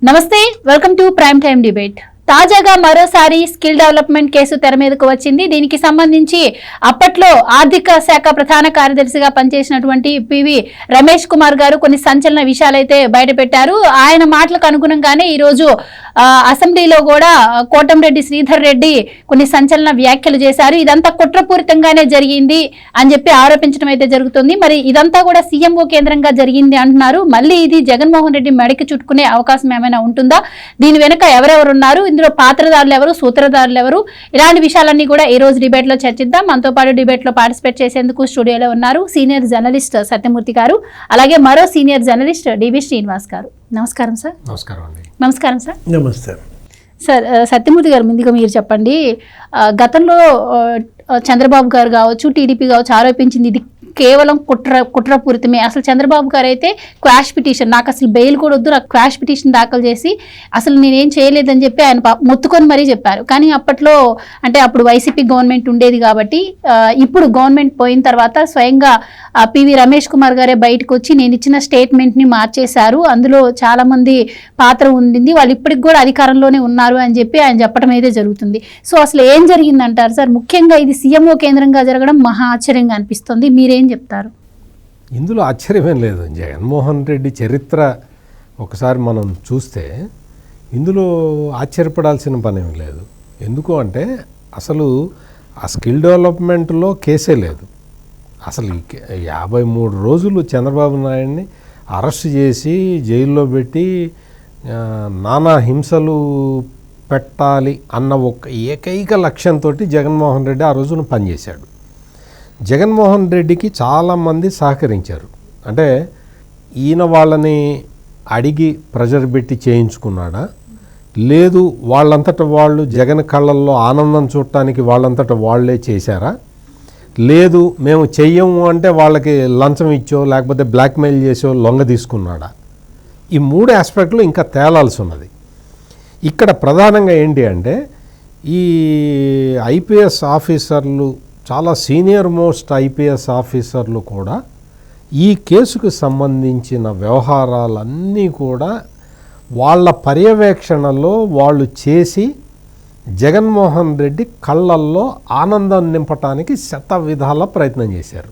నమస్తే, welcome to prime time debate. తాజాగా మరోసారి స్కిల్ డెవలప్మెంట్ కేసు తెర మీదకు వచ్చింది. దీనికి సంబంధించి అప్పట్లో ఆర్థిక శాఖ ప్రధాన కార్యదర్శిగా పనిచేసినటువంటి పివి రమేష్ కుమార్ గారు కొన్ని సంచలన విషయాలైతే బయటపెట్టారు. ఆయన మాటలకు అనుగుణంగానే ఈరోజు అసెంబ్లీలో కూడా కోటంరెడ్డి శ్రీధర్ రెడ్డి కొన్ని సంచలన వ్యాఖ్యలు చేశారు. ఇదంతా కుట్రపూరితంగానే జరిగింది అని చెప్పి ఆరోపించడం అయితే జరుగుతుంది. మరి ఇదంతా కూడా సీఎంఓ కేంద్రంగా జరిగింది అంటున్నారు. మళ్ళీ ఇది జగన్మోహన్ రెడ్డి మెడకి చుట్టుకునే అవకాశం ఏమైనా ఉంటుందా? దీని వెనుక ఎవరెవరున్నారు? ఇందులో పాత్రదారులు ఎవరు, సూత్రధారులు ఎవరు? ఇలాంటి విషయాలన్నీ కూడా ఈ రోజు డిబేట్ లో చర్చిద్దాం. మనతో పాటు డిబేట్ లో పార్టిసిపేట్ చేసేందుకు స్టూడియోలో ఉన్నారు సీనియర్ జర్నలిస్ట్ సత్యమూర్తి గారు, అలాగే మరో సీనియర్ జర్నలిస్ట్ డివి శ్రీనివాస్ గారు. నమస్కారం సార్. నమస్కారం అండి. నమస్కారం సార్. నమస్తే సార్. సత్యమూర్తి గారు, ముందుగా మీరు చెప్పండి. గతంలో చంద్రబాబు గారు కావచ్చు, టీడీపీ కావచ్చు ఆరోపించింది ఇది కేవలం కుట్రపూరితమే. అసలు చంద్రబాబు గారు అయితే క్వాష్ పిటిషన్, నాకు అసలు బెయిల్ కూడా వద్దు, నాకు క్వాష్ పిటిషన్ దాఖలు చేసి అసలు నేనేం చేయలేదని చెప్పి ఆయన మొత్తుకొని మరీ చెప్పారు. కానీ అప్పట్లో అంటే అప్పుడు వైసీపీ గవర్నమెంట్ ఉండేది కాబట్టి, ఇప్పుడు గవర్నమెంట్ పోయిన తర్వాత స్వయంగా పివి రమేష్ కుమార్ గారే బయటకు వచ్చి నేను ఇచ్చిన స్టేట్మెంట్ని మార్చేశారు, అందులో చాలా మంది పాత్ర ఉండింది, వాళ్ళు ఇప్పటికి కూడా అధికారంలోనే ఉన్నారు అని చెప్పి ఆయన చెప్పడం అయితే జరుగుతుంది. సో అసలు ఏం జరిగిందంటారు సార్? ముఖ్యంగా ఇది సీఎంఓ కేంద్రంగా జరగడం మహా ఆశ్చర్యంగా అనిపిస్తుంది. మీరేం చెప్తారు? ఇందులో ఆశ్చర్యమేం లేదు. జగన్మోహన్ రెడ్డి చరిత్ర ఒకసారి మనం చూస్తే ఇందులో ఆశ్చర్యపడాల్సిన పని ఏం లేదు. ఎందుకు అంటే అసలు ఆ స్కిల్ డెవలప్మెంట్లో కేసే లేదు. అసలు 53 రోజులు చంద్రబాబు నాయుడిని అరెస్ట్ చేసి జైల్లో పెట్టి నానా హింసలు పెట్టాలి అన్న ఒక ఏకైక లక్ష్యంతో జగన్మోహన్ రెడ్డి ఆ రోజున పనిచేశాడు. జగన్మోహన్ రెడ్డికి చాలామంది సహకరించారు. అంటే ఈయన వాళ్ళని అడిగి ప్రెజర్ పెట్టి చేయించుకున్నాడా, లేదు వాళ్ళంతట వాళ్ళు జగన్ కళ్ళల్లో ఆనందం చూడటానికి వాళ్ళంతట వాళ్ళే చేశారా, లేదు మేము చెయ్యము అంటే వాళ్ళకి లంచం ఇచ్చో లేకపోతే బ్లాక్మెయిల్ చేసో లొంగ తీసుకున్నాడా? ఈ 3 ఆస్పెక్ట్లు ఇంకా తేలాల్సి ఉన్నది. ఇక్కడ ప్రధానంగా ఏంటి అంటే ఈ ఐపీఎస్ ఆఫీసర్లు, చాలా సీనియర్ మోస్ట్ ఐపీఎస్ ఆఫీసర్లు కూడా ఈ కేసుకు సంబంధించిన వ్యవహారాలన్నీ కూడా వాళ్ళ పర్యవేక్షణలో వాళ్ళు చేసి జగన్మోహన్ రెడ్డి కళ్ళల్లో ఆనందం నింపటానికి శత విధాల ప్రయత్నం చేశారు.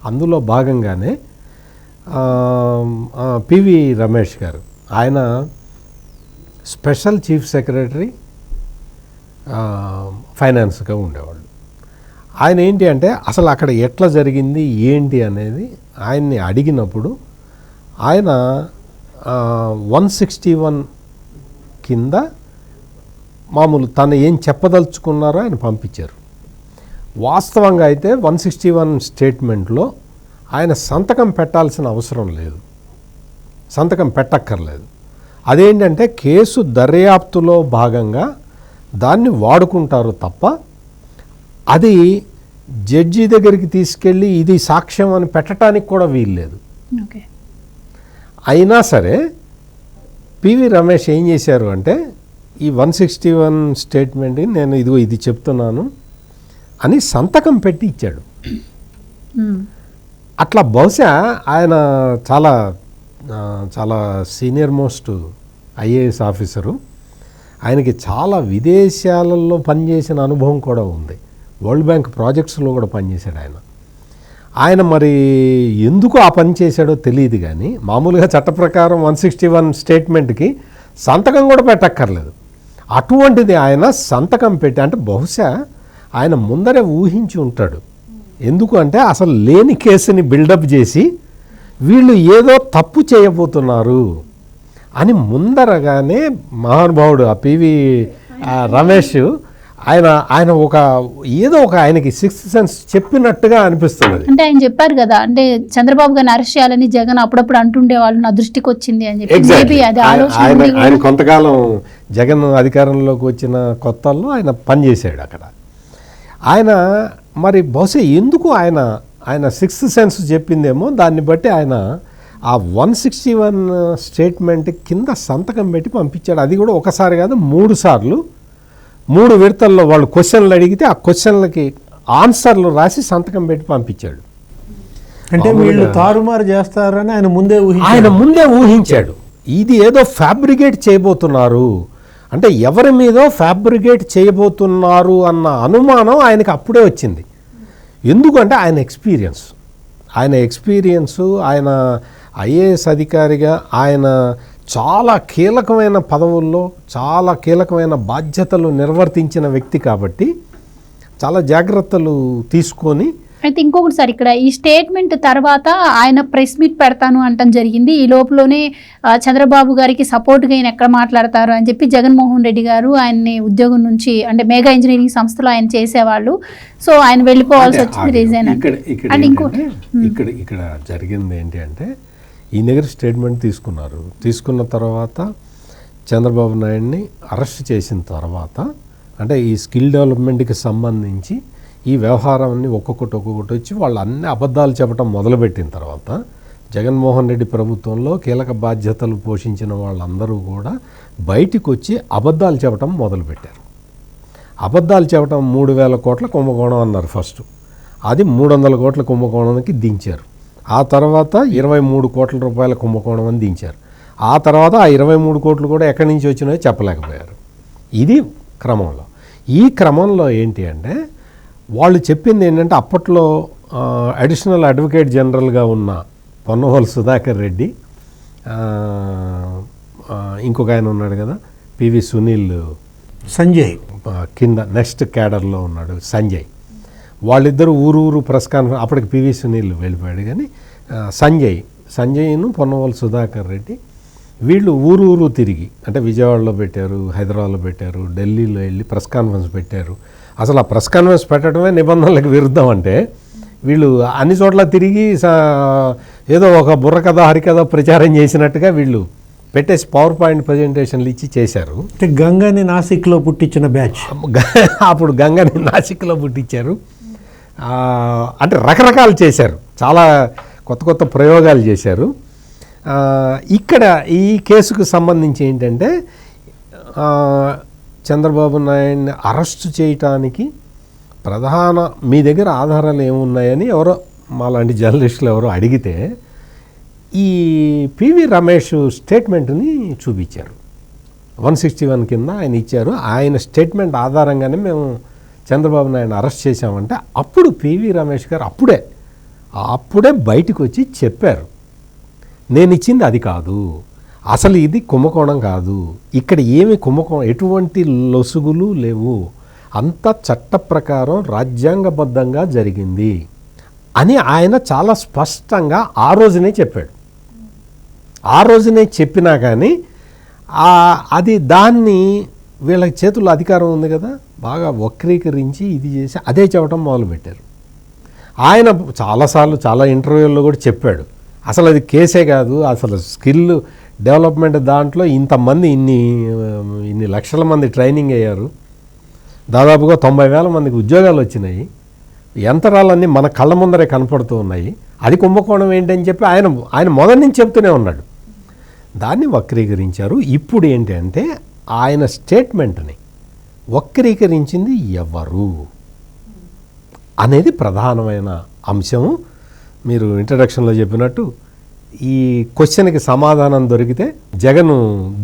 అందులో భాగంగానే పివి రమేష్ గారు, ఆయన స్పెషల్ చీఫ్ సెక్రటరీ ఫైనాన్స్గా ఉండేవాళ్ళు. ఆయన ఏంటి అంటే అసలు అక్కడ ఎట్లా జరిగింది ఏంటి అనేది ఆయన్ని అడిగినప్పుడు ఆయన 161 కింద మామూలు తను ఏం చెప్పదలుచుకున్నారో ఆయన పంపించారు. వాస్తవంగా అయితే 161 స్టేట్మెంట్లో ఆయన సంతకం పెట్టాల్సిన అవసరం లేదు, సంతకం పెట్టక్కర్లేదు. అదేంటంటే కేసు దర్యాప్తులో భాగంగా దాన్ని వాడుకుంటారు తప్ప అది జడ్జి దగ్గరికి తీసుకెళ్ళి ఇది సాక్ష్యం అని పెట్టడానికి కూడా వీల్లేదు. అయినా సరే పివి రమేష్ ఏం చేశారు అంటే ఈ 161 స్టేట్మెంట్ని నేను ఇది చెప్తున్నాను అని సంతకం పెట్టి ఇచ్చాడు. అట్లా బహుశా ఆయన చాలా చాలా సీనియర్ మోస్ట్ ఐఏఎస్ ఆఫీసరు, ఆయనకి చాలా విదేశాలలో పనిచేసిన అనుభవం కూడా ఉంది. వరల్డ్ బ్యాంక్ ప్రాజెక్ట్స్లో కూడా పనిచేశాడు ఆయన మరి ఎందుకు ఆ పని చేశాడో తెలియదు. కానీ మామూలుగా చట్ట ప్రకారం 161 స్టేట్మెంట్కి సంతకం కూడా పెట్టక్కర్లేదు. అటువంటిది ఆయన సంతకం పెట్టి, అంటే బహుశా ఆయన ముందరే ఊహించి ఉంటాడు. ఎందుకు అంటే అసలు లేని కేసుని బిల్డప్ చేసి వీళ్ళు ఏదో తప్పు చేయబోతున్నారు అని ముందరగానే మహానుభావుడు ఆ పివి రమేష్ ఆయన ఒక ఏదో ఒక ఆయనకి సిక్స్త్ సెన్స్ చెప్పినట్టుగా అనిపిస్తుంది. అంటే ఆయన చెప్పారు కదా, అంటే చంద్రబాబు గారిని అరెస్ట్ చేయాలని జగన్ అప్పుడప్పుడు అంటుండే వాళ్ళు నా దృష్టికి వచ్చింది అని చెప్పి. ఆయన కొంతకాలం జగన్ అధికారంలోకి వచ్చిన కొత్తల్లో ఆయన పనిచేశాడు అక్కడ. ఆయన మరి బహుశా ఎందుకు ఆయన సిక్స్త్ సెన్స్ చెప్పిందేమో దాన్ని బట్టి ఆయన ఆ 161 స్టేట్మెంట్ కింద సంతకం పెట్టి పంపించాడు. అది కూడా ఒకసారి కాదు, 3 సార్లు 3 విడతల్లో వాళ్ళు క్వశ్చన్లు అడిగితే ఆ క్వశ్చన్లకి ఆన్సర్లు రాసి సంతకం పెట్టి పంపించాడు. అంటే వీళ్ళు తారుమారు చేస్తారని ఆయన ముందే ఊహించాడు. ఇది ఏదో ఫ్యాబ్రికేట్ చేయబోతున్నారు, అంటే ఎవరి మీదో ఫ్యాబ్రికేట్ చేయబోతున్నారు అన్న అనుమానం ఆయనకు అప్పుడే వచ్చింది. ఎందుకంటే ఆయన ఎక్స్పీరియన్సు, ఆయన ఐఏఎస్ అధికారిగా ఆయన చాలా కీలకమైన పదవుల్లో చాలా కీలకమైన బాధ్యతలు నిర్వర్తించిన వ్యక్తి కాబట్టి చాలా జాగ్రత్తలు తీసుకొని. అయితే ఇంకొకటి సార్, ఇక్కడ ఈ స్టేట్మెంట్ తర్వాత ఆయన ప్రెస్ మీట్ పెడతాను అంటం జరిగింది. ఈ లోపలనే చంద్రబాబు గారికి సపోర్ట్గా ఆయన ఎక్కడ మాట్లాడతారు అని చెప్పి జగన్మోహన్ రెడ్డి గారు ఆయన్ని ఉద్యోగం నుంచి, అంటే మెగా ఇంజనీరింగ్ సంస్థలో ఆయన చేసేవాళ్ళు, సో ఆయన వెళ్ళిపోవాల్సి వచ్చింది రీజన్. అండ్ ఇంకోటి ఇక్కడ జరిగింది ఏంటి అంటే ఈ దగ్గర స్టేట్మెంట్ తీసుకున్న తర్వాత చంద్రబాబు నాయుడిని అరెస్ట్ చేసిన తర్వాత, అంటే ఈ స్కిల్ డెవలప్మెంట్కి సంబంధించి ఈ వ్యవహారాన్ని ఒక్కొక్కటి వచ్చి వాళ్ళు అన్ని అబద్ధాలు చెప్పడం మొదలుపెట్టిన తర్వాత జగన్మోహన్ రెడ్డి ప్రభుత్వంలో కీలక బాధ్యతలు పోషించిన వాళ్ళందరూ కూడా బయటికి వచ్చి అబద్ధాలు చెప్పడం మొదలుపెట్టారు. అబద్ధాలు చెప్పడం 3,000 కోట్ల కుంభకోణం అన్నారు ఫస్ట్, అది 300 కోట్ల కుంభకోణానికి దించారు. ఆ తర్వాత 23 కోట్ల రూపాయల కుంభకోణం అని దించారు. ఆ తర్వాత ఆ 23 కోట్లు కూడా ఎక్కడి నుంచి వచ్చినాయో చెప్పలేకపోయారు. ఇది క్రమంలో. ఈ క్రమంలో ఏంటి అంటే వాళ్ళు చెప్పింది ఏంటంటే అప్పట్లో అడిషనల్ అడ్వకేట్ జనరల్గా ఉన్న పొన్నవోలు సుధాకర్ రెడ్డి, ఇంకొక ఆయన ఉన్నాడు కదా పివి సునీల్, సంజయ్ కింద నెక్స్ట్ క్యాడర్లో ఉన్నాడు సంజయ్, వాళ్ళిద్దరూ ఊరు ప్రెస్ కాన్ఫరెన్స్, అప్పటికి పివి సునీల్ వెళ్ళిపోయాడు, కానీ సంజయ్ను పొన్నవోలు సుధాకర్ రెడ్డి వీళ్ళు ఊరు తిరిగి, అంటే విజయవాడలో పెట్టారు, హైదరాబాద్లో పెట్టారు, ఢిల్లీలో వెళ్ళి ప్రెస్ కాన్ఫరెన్స్ పెట్టారు. అసలు ఆ ప్రెస్ కాన్ఫరెన్స్ పెట్టడమే నిబంధనలకు విరుద్ధం. అంటే వీళ్ళు అన్ని చోట్ల తిరిగి ఏదో ఒక బుర్రకథ హరికథ ప్రచారం చేసినట్టుగా వీళ్ళు పెట్టేసి పవర్ పాయింట్ ప్రజెంటేషన్లు ఇచ్చి చేశారు. అంటే గంగాని నాసిక్లో పుట్టించిన బ్యాచ్. అప్పుడు గంగాని నాసిక్లో పుట్టించారు. అంటే రకరకాలు చేశారు, చాలా కొత్త ప్రయోగాలు చేశారు. ఇక్కడ ఈ కేసుకు సంబంధించి ఏంటంటే చంద్రబాబు నాయుడిని అరెస్ట్ చేయటానికి మీ దగ్గర ఆధారాలు ఏమున్నాయని ఎవరో మాలాంటి జర్నలిస్టులు ఎవరో అడిగితే ఈ పివి రమేష్ స్టేట్మెంట్ని చూపించారు. 161 కింద ఆయన ఇచ్చారు. ఆయన స్టేట్మెంట్ ఆధారంగానే మేము చంద్రబాబు నాయుడిని అరెస్ట్ చేశామంటే అప్పుడు పివి రమేష్ గారు అప్పుడే బయటకు వచ్చి చెప్పారు, నేను ఇచ్చింది అది కాదు, అసలు ఇది కుంభకోణం కాదు, ఇక్కడ ఏమి కుంభకోణం ఎటువంటి లొసుగులు లేవు, అంతా చట్ట ప్రకారం రాజ్యాంగబద్ధంగా జరిగింది అని ఆయన చాలా స్పష్టంగా ఆ రోజునే చెప్పాడు. ఆ రోజునే చెప్పినా కానీ దాన్ని వీళ్ళకి చేతుల్లో అధికారం ఉంది కదా, బాగా వక్రీకరించి ఇది చేసి అదే చెప్పడం మొదలుపెట్టారు. ఆయన చాలాసార్లు చాలా ఇంటర్వ్యూల్లో కూడా చెప్పాడు, అసలు అది కేసే కాదు, అసలు స్కిల్ డెవలప్మెంట్ దాంట్లో ఇంతమంది ఇన్ని లక్షల మంది ట్రైనింగ్ అయ్యారు, దాదాపుగా 90,000 మందికి ఉద్యోగాలు వచ్చినాయి, యంత్రాలన్నీ మన కళ్ళ ముందరే కనపడుతూ ఉన్నాయి, అది కుంభకోణం ఏంటని చెప్పి ఆయన మొదటి నుంచి చెప్తూనే ఉన్నాడు. దాన్ని వక్రీకరించారు. ఇప్పుడు ఏంటంటే ఆయన స్టేట్మెంట్ని వక్రీకరించింది ఎవరు అనేది ప్రధానమైన అంశము. మీరు ఇంట్రడక్షన్లో చెప్పినట్టు ఈ క్వశ్చన్కి సమాధానం దొరికితే జగన్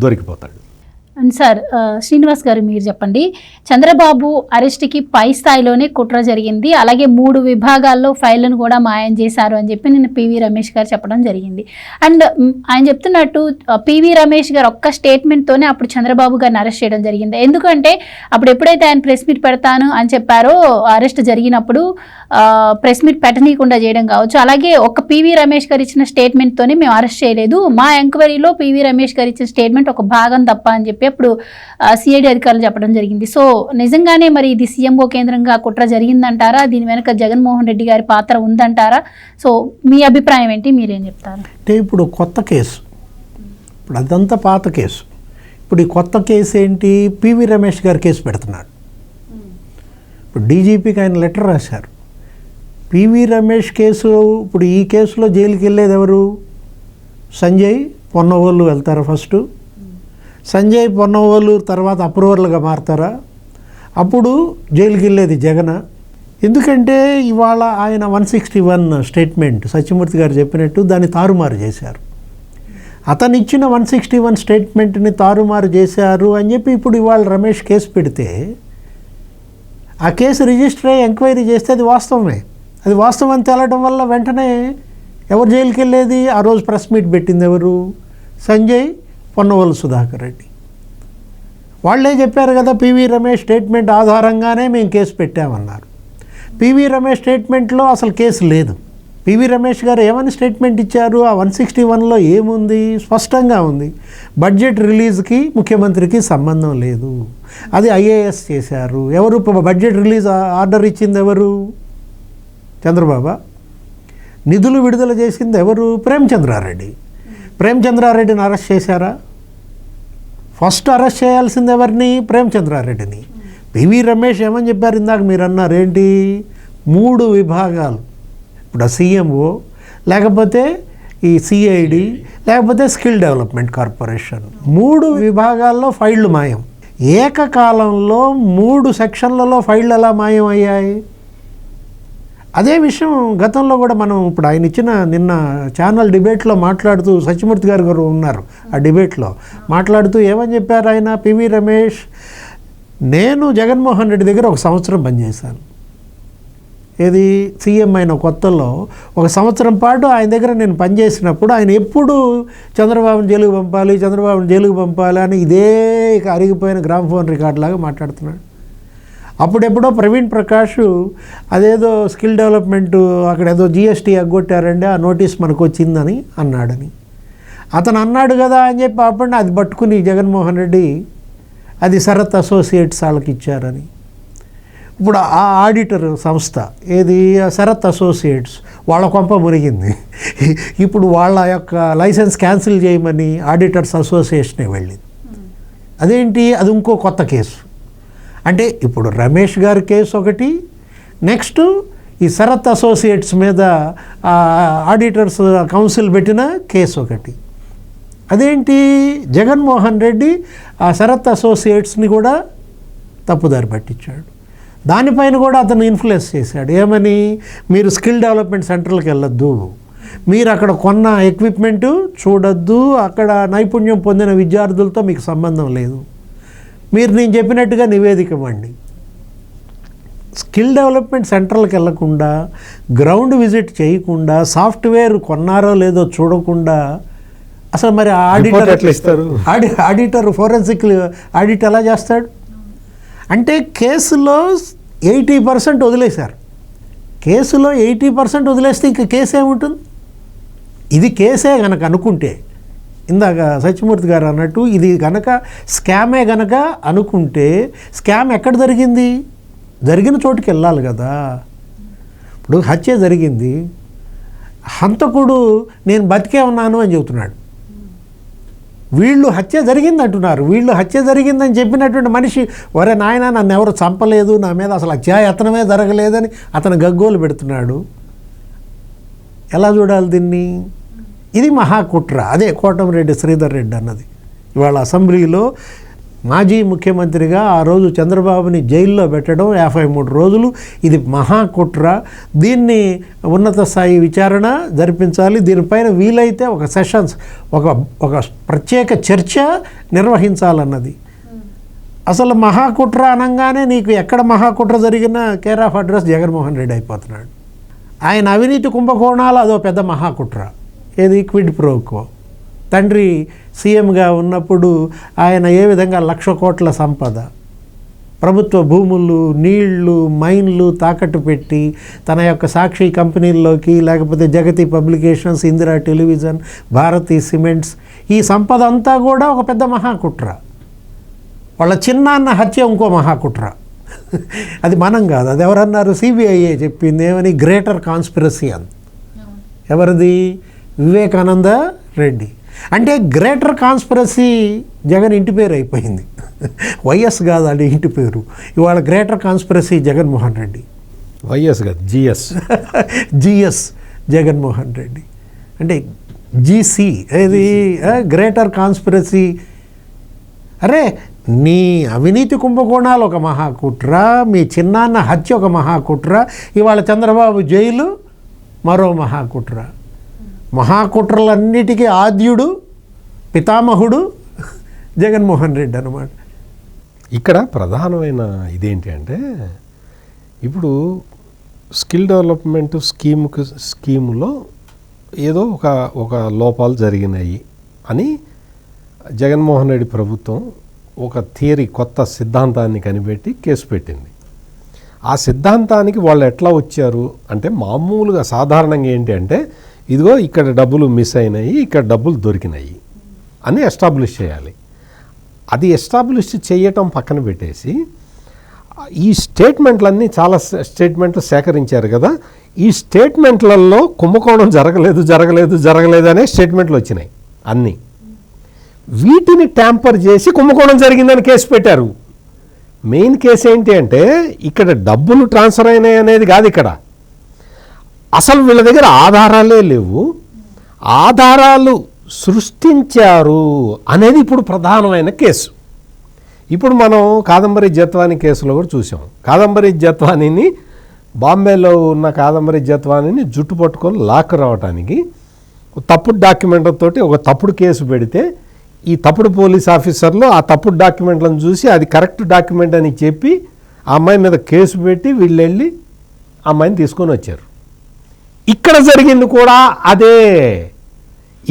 దొరికిపోతాడు. అండ్ సార్, శ్రీనివాస్ గారు మీరు చెప్పండి, చంద్రబాబు అరెస్ట్కి పై స్థాయిలోనే కుట్ర జరిగింది, అలాగే 3 విభాగాల్లో ఫైళ్లను కూడా మాయం చేశారు అని చెప్పి నిన్న పివి రమేష్ గారు చెప్పడం జరిగింది. అండ్ ఆయన చెప్తున్నట్టు పివి రమేష్ గారు ఒక్క స్టేట్మెంట్తోనే అప్పుడు చంద్రబాబు గారిని అరెస్ట్ చేయడం జరిగింది. ఎందుకంటే అప్పుడు ఎప్పుడైతే ఆయన ప్రెస్ మీట్ పెడతాను అని చెప్పారో, అరెస్ట్ జరిగినప్పుడు ప్రెస్ మీట్ పెట్టనీయకుండా చేయడం కావచ్చు, అలాగే ఒక పివి రమేష్ గారు ఇచ్చిన స్టేట్మెంట్తోనే మేము అరెస్ట్ చేయలేదు, మా ఎంక్వైరీలో పివి రమేష్ గారు ఇచ్చిన స్టేట్మెంట్ ఒక భాగం తప్ప అని చెప్పి అప్పుడు సిఐడి అధికారులు చెప్పడం జరిగింది. సో నిజంగానే మరి ఇది సీఎంఓ కేంద్రంగా కుట్ర జరిగిందంటారా, దీని వెనక జగన్మోహన్ రెడ్డి గారి పాత్ర ఉందంటారా? సో మీ అభిప్రాయం ఏంటి, మీరేం చెప్తారు? అంటే ఇప్పుడు కొత్త కేసు, ఇప్పుడు అదంతా పాత కేసు, ఇప్పుడు ఈ కొత్త కేసు ఏంటి, పివి రమేష్ గారు కేసు పెడుతున్నాడు. ఇప్పుడు డీజీపీకి ఆయన లెటర్ రాశారు. పివి రమేష్ కేసు, ఇప్పుడు ఈ కేసులో జైలుకి వెళ్ళేది ఎవరు? సంజయ్, పొన్నవోలు వెళ్తారా ఫస్ట్? సంజయ్, పొన్నవోలు తర్వాత అప్రూవర్లుగా మారుతారా? అప్పుడు జైలుకి వెళ్ళేది జగన్. ఎందుకంటే ఇవాళ ఆయన 161 స్టేట్మెంట్ సత్యమూర్తి గారు చెప్పినట్టు దాన్ని తారుమారు చేశారు. అతను ఇచ్చిన 161 స్టేట్మెంట్ని తారుమారు చేశారు అని చెప్పి ఇప్పుడు ఇవాళ రమేష్ కేసు పెడితే ఆ కేసు రిజిస్టర్ అయ్యి ఎంక్వైరీ చేస్తే అది వాస్తవమే. అది వాస్తవం అని తేలడం వల్ల వెంటనే ఎవరు జైలుకి వెళ్ళేది? ఆ రోజు ప్రెస్ మీట్ పెట్టింది ఎవరు? సంజయ్, పొన్నవోలు సుధాకర్ రెడ్డి. వాళ్ళే చెప్పారు కదా, పివి రమేష్ స్టేట్మెంట్ ఆధారంగానే మేము కేసు పెట్టామన్నారు. పివి రమేష్ స్టేట్మెంట్లో అసలు కేసు లేదు. పివి రమేష్ గారు ఏమని స్టేట్మెంట్ ఇచ్చారు? ఆ 161లో ఏముంది? స్పష్టంగా ఉంది, బడ్జెట్ రిలీజ్కి ముఖ్యమంత్రికి సంబంధం లేదు, అది ఐఏఎస్ చేశారు. ఎవరు బడ్జెట్ రిలీజ్ ఆర్డర్ ఇచ్చింది? ఎవరు? చంద్రబాబు. నిధులు విడుదల చేసింది ఎవరు? ప్రేమచంద్రారెడ్డి. ప్రేమచంద్రారెడ్డిని అరెస్ట్ చేశారా? ఫస్ట్ అరెస్ట్ చేయాల్సింది ఎవరిని? ప్రేమచంద్రారెడ్డిని. పివి రమేష్ ఏమని చెప్పారు ఇందాక మీరు అన్నారు, ఏంటి? 3 విభాగాలు, ఇప్పుడు సీఎంఓ, లేకపోతే ఈ సిఐడి, లేకపోతే స్కిల్ డెవలప్మెంట్ కార్పొరేషన్, 3 విభాగాల్లో ఫైళ్ళు మాయం. ఏకకాలంలో 3 సెక్షన్లలో ఫైళ్ళు ఎలా మాయం అయ్యాయి? అదే విషయం గతంలో కూడా మనం ఇప్పుడు ఆయన ఇచ్చిన నిన్న ఛానల్ డిబేట్లో మాట్లాడుతూ సత్యమూర్తి గారు ఉన్నారు. ఆ డిబేట్లో మాట్లాడుతూ ఏమని చెప్పారు ఆయన? పివి రమేష్, నేను జగన్మోహన్ రెడ్డి దగ్గర 1 సంవత్సరం పనిచేశాను. ఏది? సీఎం అయిన కొత్తలో 1 సంవత్సరం పాటు ఆయన దగ్గర నేను పనిచేసినప్పుడు ఆయన ఎప్పుడు చంద్రబాబుని జైలుకు పంపాలి, చంద్రబాబుని జైలుకు పంపాలి అని ఇదే అరిగిపోయిన గ్రామ్ఫోన్ రికార్డ్ లాగా మాట్లాడుతున్నాడు. అప్పుడెప్పుడో ప్రవీణ్ ప్రకాష్ అదేదో స్కిల్ డెవలప్మెంట్ అక్కడ ఏదో జిఎస్టీ ఎగ్గొట్టారండి, ఆ నోటీస్ మనకు వచ్చిందని అన్నాడని అతను అన్నాడు కదా అని చెప్పి అప్పుడు అది పట్టుకుని జగన్మోహన్ రెడ్డి అది శరత్ అసోసియేట్స్ వాళ్ళకి ఇచ్చారని. ఇప్పుడు ఆ ఆడిటర్ సంస్థ ఏది? శరత్ అసోసియేట్స్, వాళ్ళ కొంప మురిగింది. ఇప్పుడు వాళ్ళ యొక్క లైసెన్స్ క్యాన్సిల్ చేయమని ఆడిటర్స్ అసోసియేషనే వెళ్ళింది. అదేంటి? అది ఇంకో కొత్త కేసు. అంటే ఇప్పుడు రమేష్ గారి కేసు ఒకటి, నెక్స్ట్ ఈ శరత్ అసోసియేట్స్ మీద ఆడిటర్స్ కౌన్సిల్ పెట్టిన కేసు ఒకటి. అదేంటి? జగన్మోహన్ రెడ్డి ఆ శరత్ అసోసియేట్స్ని కూడా తప్పుదారి పట్టించాడు. దానిపైన కూడా అతను ఇన్ఫ్లుయెన్స్ చేశాడు. ఏమని? మీరు స్కిల్ డెవలప్మెంట్ సెంటర్లకు వెళ్ళొద్దు, మీరు అక్కడ కొన్న ఎక్విప్మెంటు చూడొద్దు, అక్కడ నైపుణ్యం పొందిన విద్యార్థులతో మీకు సంబంధం లేదు, మీరు నేను చెప్పినట్టుగా నివేదిక ఇవ్వండి. స్కిల్ డెవలప్మెంట్ సెంటర్లకు వెళ్లకుండా, గ్రౌండ్ విజిట్ చేయకుండా, సాఫ్ట్వేర్ కొన్నారో లేదో చూడకుండా అసలు మరి ఆడిటర్ ఫోరెన్సిక్ ఆడిట్ ఎలా చేస్తాడు? అంటే కేసులో 80% వదిలేశారు. కేసులో 80% వదిలేస్తే ఇంక కేసు ఏముంటుంది? ఇది కేసే కనుక అనుకుంటే, ఇందాక సత్యమూర్తి గారు అన్నట్టు ఇది కనుక స్కామే కనుక అనుకుంటే, స్కామ్ ఎక్కడ జరిగింది? జరిగిన చోటుకి వెళ్ళాలి కదా. ఇప్పుడు హత్య జరిగింది, హంతకుడు నేను బతికే ఉన్నాను అని చెబుతున్నాడు. వీళ్ళు హత్య జరిగింది అంటున్నారు. వీళ్ళు హత్య జరిగిందని చెప్పినటువంటి మనిషి, ఒరే నాయన నన్ను ఎవరు చంపలేదు, నా మీద అసలు హత్యాయత్నమే జరగలేదని అతను గగ్గోలు పెడుతున్నాడు. ఎలా చూడాలి దీన్ని? ఇది మహాకుట్ర. అదే కోటమిరెడ్డి శ్రీధర్ రెడ్డి అన్నది. ఇవాళ అసెంబ్లీలో మాజీ ముఖ్యమంత్రిగా ఆ రోజు చంద్రబాబుని జైల్లో పెట్టడం 53 రోజులు, ఇది మహాకుట్ర. దీన్ని ఉన్నత స్థాయి విచారణ జరిపించాలి. దీనిపైన వీలైతే ఒక సెషన్స్, ఒక ప్రత్యేక చర్చ నిర్వహించాలన్నది. అసలు మహాకుట్ర అనగానే నీకు ఎక్కడ మహాకుట్ర జరిగినా care of address Jaganmohan Reddy అయిపోతున్నాడు. ఆయన అవినీతి కుంభకోణాలు అదో పెద్ద మహాకుట్ర. ఏది? Quid pro quo. తండ్రి సీఎంగా ఉన్నప్పుడు ఆయన ఏ విధంగా 1,00,000 కోట్ల సంపద, ప్రభుత్వ భూములు, నీళ్లు, మైన్లు తాకట్టు పెట్టి తన యొక్క సాక్షి కంపెనీల్లోకి, లేకపోతే Jagati publications, Indira television, Bharathi cements, ఈ సంపద అంతా కూడా ఒక పెద్ద మహాకుట్ర. వాళ్ళ చిన్నాన్న హత్య ఇంకో మహాకుట్ర. అది మనం కాదు, అది ఎవరన్నారు? సిబిఐఏ చెప్పింది. ఏమని? గ్రేటర్ కాన్స్పిరసీ అని. ఎవరిది? వివేకానంద రెడ్డి. అంటే గ్రేటర్ కాన్స్పిరసీ జగన్ ఇంటి పేరు అయిపోయింది. వైఎస్ కాదు అది ఇంటి పేరు. ఇవాళ greater conspiracy Jaganmohan Reddy. YS కాదు, జిఎస్ జగన్మోహన్ రెడ్డి. అంటే జీసీ ఏది? Greater conspiracy. అరే నీ అవినీతి కుంభకోణాలు ఒక మహాకుట్ర, మీ చిన్నాన్న హత్య ఒక మహాకుట్ర, ఇవాళ చంద్రబాబు జైలు మరో మహాకుట్ర. మహాకుట్రలన్నిటికీ ఆద్యుడు పితామహుడు జగన్మోహన్ రెడ్డి అనమాట. ఇక్కడ ప్రధానమైన ఇదేంటి అంటే ఇప్పుడు స్కిల్ డెవలప్మెంట్ స్కీములో ఏదో ఒక లోపాలు జరిగినాయి అని జగన్మోహన్ రెడ్డి ప్రభుత్వం ఒక థియరీ, కొత్త సిద్ధాంతాన్ని కనిపెట్టి కేసు పెట్టింది. ఆ సిద్ధాంతానికి వాళ్ళు ఎట్లా వచ్చారు అంటే మామూలుగా సాధారణంగా ఏంటి అంటే ఇదిగో ఇక్కడ డబ్బులు మిస్ అయినాయి, ఇక్కడ డబ్బులు దొరికినాయి అని ఎస్టాబ్లిష్ చేయాలి. అది ఎస్టాబ్లిష్ చేయటం పక్కన పెట్టేసి ఈ స్టేట్మెంట్లన్నీ చాలా స్టేట్మెంట్లు సేకరించారు కదా, ఈ స్టేట్మెంట్లలో కుంభకోణం జరగలేదు అనే స్టేట్మెంట్లు వచ్చినాయి అన్నీ. వీటిని ట్యాంపర్ చేసి కుంభకోణం జరిగిందని కేసు పెట్టారు. మెయిన్ కేసు ఏంటి అంటే ఇక్కడ డబ్బులు ట్రాన్స్ఫర్ అయినాయి అనేది కాదు, ఇక్కడ అసలు వీళ్ళ దగ్గర ఆధారాలే లేవు, ఆధారాలు సృష్టించారు అనేది ఇప్పుడు ప్రధానమైన కేసు. ఇప్పుడు మనం కాదంబరి జత్వాని కేసులో కూడా చూసాం. కాదంబరి జత్వానిని, బాంబేలో ఉన్న కాదంబరి జత్వానిని జుట్టు పట్టుకొని లాక్ రావడానికి తప్పుడు డాక్యుమెంట్లతోటి ఒక తప్పుడు కేసు పెడితే ఈ తప్పుడు పోలీస్ ఆఫీసర్లు ఆ తప్పుడు డాక్యుమెంట్లను చూసి అది కరెక్ట్ డాక్యుమెంట్ అని చెప్పి ఆ అమ్మాయి మీద కేసు పెట్టి వీళ్ళు వెళ్ళి ఆ అమ్మాయిని తీసుకొని వచ్చారు. ఇక్కడ జరిగింది కూడా అదే.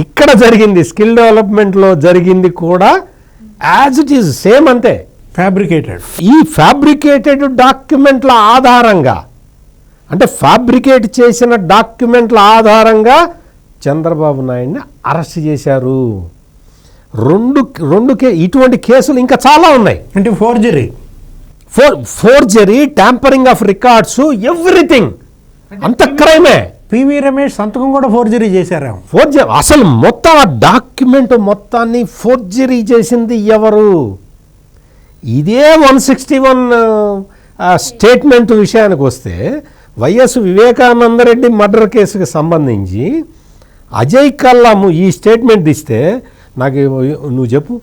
ఇక్కడ జరిగింది స్కిల్ డెవలప్మెంట్లో జరిగింది కూడా యాజ్ ఇట్ ఈజ్ సేమ్, అంతే. ఫ్యాబ్రికేటెడ్. ఈ ఫ్యాబ్రికేటెడ్ డాక్యుమెంట్ల ఆధారంగా, అంటే ఫ్యాబ్రికేట్ చేసిన డాక్యుమెంట్ల ఆధారంగా చంద్రబాబు నాయుడిని అరెస్ట్ చేశారు. ఇటువంటి కేసులు ఇంకా చాలా ఉన్నాయి. అంటే forgery, tampering of records, everything అంత క్రైమే. పివి రమేష్ సంతకం కూడా ఫోర్జరీ చేశారు. అసలు మొత్తం ఆ డాక్యుమెంట్ మొత్తాన్ని ఫోర్జరీ చేసింది ఎవరు? ఇదే 161 స్టేట్మెంట్ విషయానికి వస్తే వైఎస్ వివేకానందరెడ్డి మర్డర్ కేసుకి సంబంధించి అజయ్ కల్లాము ఈ స్టేట్మెంట్ ఇస్తే నాకు నువ్వు చెప్పు,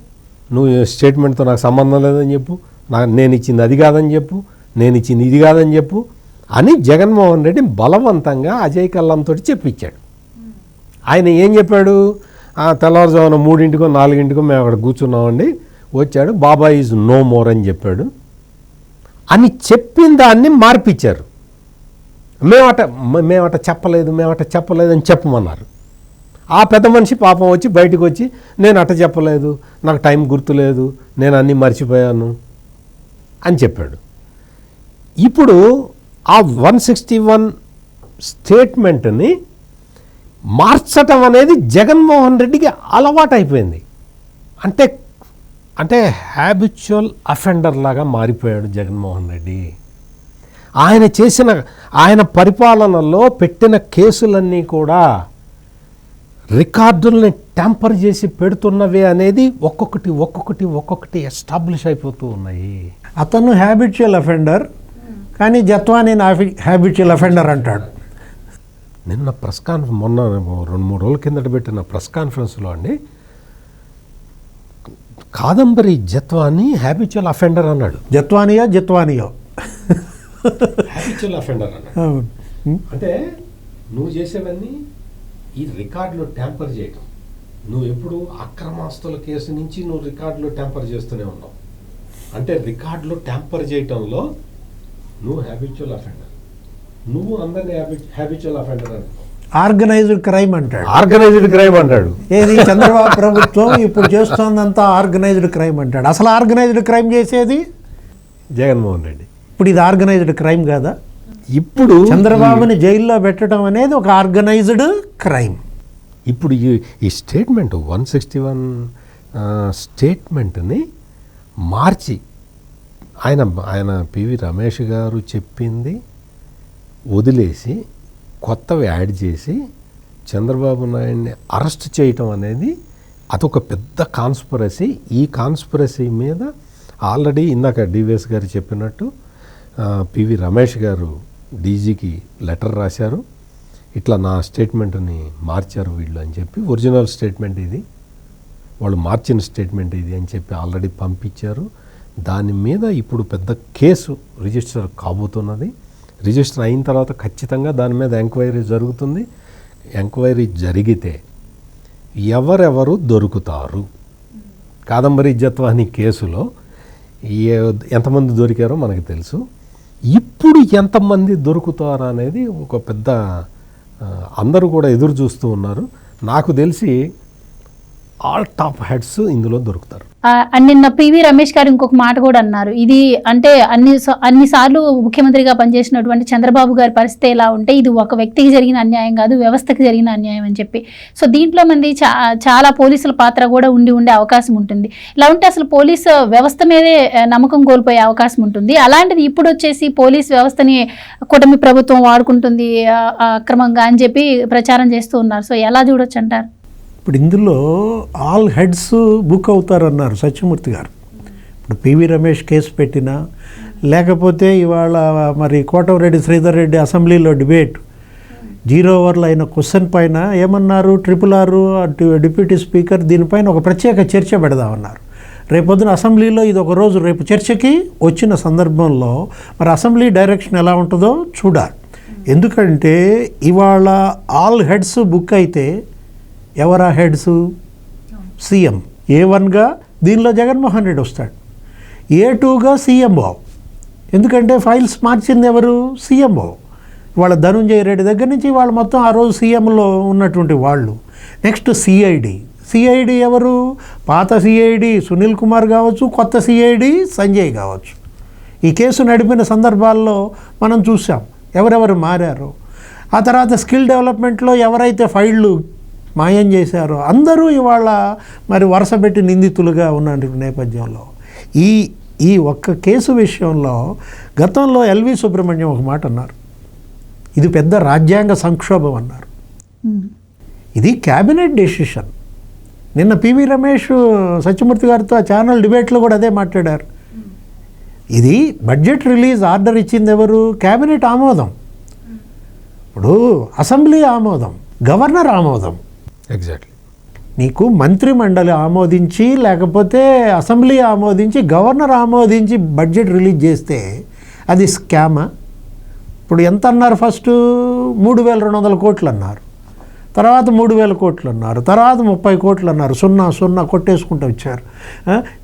నువ్వు స్టేట్మెంట్తో నాకు సంబంధం లేదని చెప్పు, నేను ఇచ్చింది అది కాదని చెప్పు, నేను ఇచ్చింది ఇది కాదని చెప్పు అని జగన్మోహన్ రెడ్డి బలవంతంగా అజయ్ కల్లంతో చెప్పించాడు. ఆయన ఏం చెప్పాడు? తెల్లవారుజామున 3 4 మేము అక్కడ కూర్చున్నామండి, వచ్చాడు, బాబా ఈజ్ నో మోర్ అని చెప్పాడు అని చెప్పిన దాన్ని మార్పిచ్చారు. మేమట చెప్పలేదు అని చెప్పమన్నారు. ఆ పెద్ద మనిషి పాపం వచ్చి బయటకు వచ్చి నేను అట చెప్పలేదు, నాకు టైం గుర్తులేదు, నేను అన్నీ మర్చిపోయాను అని చెప్పాడు. ఇప్పుడు ఆ 161 స్టేట్మెంట్ని మార్చటం అనేది జగన్మోహన్ రెడ్డికి అలవాటు అయిపోయింది. అంటే హ్యాబిచువల్ అఫెండర్ లాగా మారిపోయాడు జగన్మోహన్ రెడ్డి. ఆయన పరిపాలనలో పెట్టిన కేసులన్నీ కూడా రికార్డుల్ని ట్యాంపర్ చేసి పెడుతున్నవే అనేది ఒక్కొక్కటి ఎస్టాబ్లిష్ అయిపోతూ ఉన్నాయి. అతను హ్యాబిచువల్ అఫెండర్, కానీ జత్వాని హ్యాబిచువల్ అఫెండర్ అంటాడు. నిన్న ప్రెస్ కాన్ఫరెన్స్, మొన్న 2-3 రోజుల కిందట పెట్టిన ప్రెస్ కాన్ఫరెన్స్లో అండి కాదంబరి జత్వాని హ్యాబిచువల్ అఫెండర్ అన్నాడు. జత్వానియో హ్యాబిచువల్ అఫెండర్ అన్నాడు. అంటే నువ్వు చేసేవన్నీ ఈ రికార్డులో ట్యాంపర్ చేయటం, నువ్వు ఎప్పుడు అక్రమాస్తుల కేసు నుంచి నువ్వు రికార్డులో ట్యాంపర్ చేస్తూనే ఉన్నావు. అంటే రికార్డులో ట్యాంపర్ చేయటంలో నువ్వు హ్యాబిచువల్ అఫెండర్, నువ్వు అందరినీ హ్యాబిచువల్ అఫెండర్ అంటావు. ఆర్గనైజ్డ్ క్రైమ్ అంటాడు. ఏది చంద్రబాబు ప్రభుత్వం ఇప్పుడు చేస్తోందంతా ఆర్గనైజ్డ్ క్రైమ్ అంటాడు. అసలు ఆర్గనైజ్డ్ క్రైమ్ చేసేది జగన్మోహన్ రెడ్డి. ఇప్పుడు ఇది ఆర్గనైజ్డ్ క్రైమ్ కాదా? ఇప్పుడు చంద్రబాబుని జైల్లో పెట్టడం అనేది ఒక ఆర్గనైజ్డ్ క్రైమ్. ఇప్పుడు ఈ స్టేట్మెంట్ 161 స్టేట్మెంట్ని మార్చి ఆయన పివి రమేష్ గారు చెప్పింది వదిలేసి కొత్తవి యాడ్ చేసి చంద్రబాబు నాయుడిని అరెస్ట్ చేయటం అనేది అదొక పెద్ద కాన్స్పిరసీ. ఈ కాన్స్పిరసీ మీద ఆల్రెడీ ఇందాక డివిఎస్ గారు చెప్పినట్టు పివి రమేష్ గారు డీజీకి లెటర్ రాశారు, ఇట్లా నా స్టేట్మెంట్ని మార్చారు వీళ్ళు అని చెప్పి. ఒరిజినల్ స్టేట్మెంట్ ఇది, వాళ్ళు మార్చిన స్టేట్మెంట్ ఇది అని చెప్పి ఆల్రెడీ పంపించారు. దాని మీద ఇప్పుడు పెద్ద కేసు రిజిస్టర్ కాబోతున్నది. రిజిస్టర్ అయిన తర్వాత ఖచ్చితంగా దాని మీద ఎంక్వైరీ జరుగుతుంది. ఎంక్వైరీ జరిగితే ఎవరెవరు దొరుకుతారు, కాదంబరి జత్వాని కేసులో ఎంతమంది దొరికారో మనకు తెలుసు. ఇప్పుడు ఎంతమంది దొరుకుతారు అనేది ఒక పెద్ద అందరూ కూడా ఎదురు చూస్తూ ఉన్నారు. నాకు తెలిసి ఆల్ టాప్ హెడ్స్ ఇందులో దొరుకుతారు. నిన్న పివి రమేష్ గారు ఇంకొక మాట కూడా అన్నారు. ఇది అంటే అన్నిసార్లు ముఖ్యమంత్రిగా పనిచేసినటువంటి చంద్రబాబు గారి పరిస్థితి ఎలా ఉంటే ఇది ఒక వ్యక్తికి జరిగిన అన్యాయం కాదు, వ్యవస్థకి జరిగిన అన్యాయం అని చెప్పి. సో దీంట్లో మంది చాలా పోలీసుల పాత్ర కూడా ఉండే అవకాశం ఉంటుంది. ఇలా ఉంటే అసలు పోలీసు వ్యవస్థ మీదే నమ్మకం కోల్పోయే అవకాశం ఉంటుంది. అలాంటిది ఇప్పుడు వచ్చేసి పోలీస్ వ్యవస్థని కూటమి ప్రభుత్వం వాడుకుంటుంది అక్రమంగా అని చెప్పి ప్రచారం చేస్తూ ఉన్నారు. సో ఎలా చూడొచ్చు అంటారు? ఇప్పుడు ఇందులో ఆల్ హెడ్స్ బుక్ అవుతారన్నారు సత్యమూర్తి గారు. ఇప్పుడు పివి రమేష్ కేసు పెట్టినా, లేకపోతే ఇవాళ మరి కోటమిరెడ్డి శ్రీధర్ రెడ్డి అసెంబ్లీలో డిబేట్ 0 ఓవర్లో అయిన క్వశ్చన్ పైన ఏమన్నారు, RRR డిప్యూటీ స్పీకర్ దీనిపైన ఒక ప్రత్యేక చర్చ పెడదామన్నారు. రేపొద్దున అసెంబ్లీలో ఇది ఒక రోజు రేపు చర్చకి వచ్చిన సందర్భంలో మరి అసెంబ్లీ డైరెక్షన్ ఎలా ఉంటుందో చూడాలి. ఎందుకంటే ఇవాళ ఆల్ హెడ్స్ బుక్ అయితే ఎవరా హెడ్స్? సీఎం A1గా దీనిలో జగన్మోహన్ రెడ్డి వస్తాడు, A2గా CMO. ఎందుకంటే ఫైల్స్ మార్చింది ఎవరు? CMO. వాళ్ళ ధనుంజయ రెడ్డి దగ్గర నుంచి వాళ్ళు మొత్తం ఆ రోజు సీఎంలో ఉన్నటువంటి వాళ్ళు. నెక్స్ట్ సిఐడి ఎవరు? పాత సిఐడి సునీల్ కుమార్ కావచ్చు, కొత్త సిఐడి సంజయ్ కావచ్చు. ఈ కేసు నడిపిన సందర్భాల్లో మనం చూసాం ఎవరెవరు మారారు. ఆ తర్వాత స్కిల్ డెవలప్మెంట్లో ఎవరైతే ఫైళ్ళు మాయం చేశారో అందరూ ఇవాళ మరి వరుసపెట్టి నిందితులుగా ఉన్న నేపథ్యంలో ఈ ఒక్క కేసు విషయంలో గతంలో ఎల్వి సుబ్రహ్మణ్యం ఒక మాట అన్నారు, ఇది పెద్ద రాజ్యాంగ సంక్షోభం అన్నారు. ఇది క్యాబినెట్ డెసిషన్. నిన్న పివి రమేష్ సత్యమూర్తి గారితో ఆ ఛానల్ డిబేట్లో కూడా అదే మాట్లాడారు. ఇది బడ్జెట్ రిలీజ్ ఆర్డర్ ఇచ్చింది ఎవరు? క్యాబినెట్ ఆమోదం. ఇప్పుడు అసెంబ్లీ ఆమోదం, గవర్నర్ ఆమోదం. ఎగ్జాక్ట్లీ. నీకు మంత్రిమండలి ఆమోదించి లేకపోతే అసెంబ్లీ ఆమోదించి గవర్నర్ ఆమోదించి బడ్జెట్ రిలీజ్ చేస్తే అది స్కామా? ఇప్పుడు ఎంత అన్నారు? ఫస్ట్ 3,200 కోట్లు అన్నారు, తర్వాత 3,000 కోట్లు అన్నారు, తర్వాత 30 కోట్లు అన్నారు. 0 కొట్టేసుకుంటూ వచ్చారు.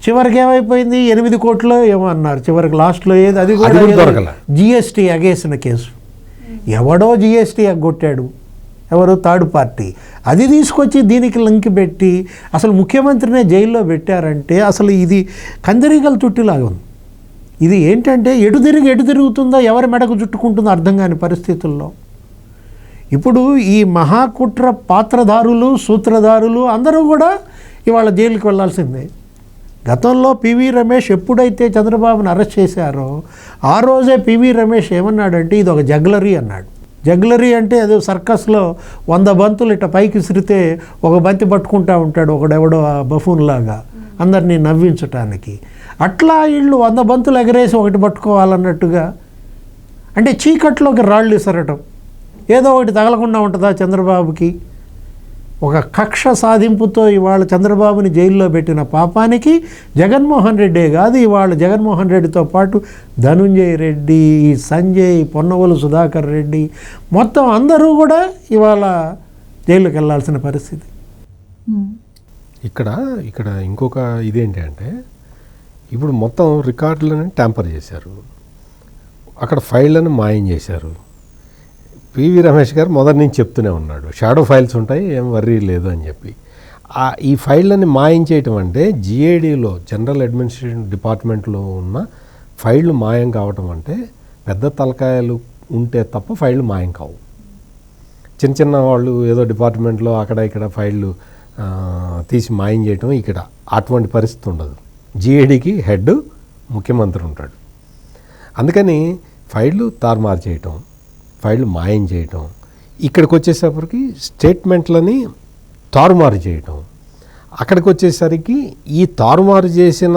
చివరికి ఏమైపోయింది? 8 కోట్లు ఏమో అన్నారు చివరికి లాస్ట్లో. ఏది? అది కూడా GST ఎగేసిన కేసు. ఎవడో GST ఎగ్గొట్టాడు, ఎవరు? Third party. అది తీసుకొచ్చి దీనికి లింక్ పెట్టి అసలు ముఖ్యమంత్రినే జైల్లో పెట్టారంటే అసలు ఇది కందిరీగల చుట్టిలాగా ఉంది. ఇది ఏంటంటే ఎటు తిరుగుతుందో, ఎవరి మెడకు చుట్టుకుంటుందో అర్థం కాని పరిస్థితుల్లో ఇప్పుడు ఈ మహాకుట్ర పాత్రధారులు, సూత్రధారులు అందరూ కూడా ఇవాళ జైలుకి వెళ్ళాల్సిందే. గతంలో పివి రమేష్ ఎప్పుడైతే చంద్రబాబును అరెస్ట్ చేశారో ఆ రోజే పివి రమేష్ ఏమన్నాడంటే ఇది ఒక జగ్లరీ అన్నాడు. జగ్లరీ అంటే అదే సర్కస్లో 100 బంతులు ఇట్లా పైకి విసిరితే ఒక బంతి పట్టుకుంటా ఉంటాడు ఒకడెవడో బఫూన్ లాగా అందరినీ నవ్వించటానికి. అట్లా వీళ్ళు 100 బంతులు ఎగరేసి ఒకటి పట్టుకోవాలన్నట్టుగా, అంటే చీకట్లోకి రాళ్ళు విసరటం. ఏదో ఒకటి తగలకుండా ఉంటుందా చంద్రబాబుకి? ఒక కక్ష సాధింపుతో ఇవాళ చంద్రబాబుని జైల్లో పెట్టిన పాపానికి జగన్మోహన్ రెడ్డే కాదు, ఇవాళ జగన్మోహన్ రెడ్డితో పాటు ధనుంజయ రెడ్డి, సంజయ్, పొన్నవోలు సుధాకర్ రెడ్డి మొత్తం అందరూ కూడా ఇవాళ జైలుకి వెళ్ళాల్సిన పరిస్థితి. ఇక్కడ ఇంకొక ఇదేంటి అంటే ఇప్పుడు మొత్తం రికార్డులను ట్యాంపర్ చేశారు, అక్కడ ఫైళ్ళను మాయం చేశారు. పివి రమేష్ గారు మొదటి నుంచి చెప్తూనే ఉన్నాడు షాడో ఫైల్స్ ఉంటాయి, ఏం వర్రీ లేదు అని చెప్పి. ఈ ఫైళ్ళని మాయం చేయటం అంటే GADలో జనరల్ అడ్మినిస్ట్రేషన్ డిపార్ట్మెంట్లో ఉన్న ఫైళ్ళు మాయం కావటం అంటే పెద్ద తలకాయలు ఉంటే తప్ప ఫైళ్ళు మాయం కావు. చిన్న వాళ్ళు ఏదో డిపార్ట్మెంట్లో అక్కడ ఇక్కడ ఫైళ్ళు తీసి మాయం చేయటం ఇక్కడ అటువంటి పరిస్థితి ఉండదు. GADకి హెడ్ ముఖ్యమంత్రి ఉంటాడు. అందుకని ఫైళ్ళు తారుమారు చేయటం, ఫైళ్ళు మాయం చేయటం, ఇక్కడికి వచ్చేసరికి స్టేట్మెంట్లని తారుమారు చేయటం, అక్కడికి వచ్చేసరికి ఈ తారుమారు చేసిన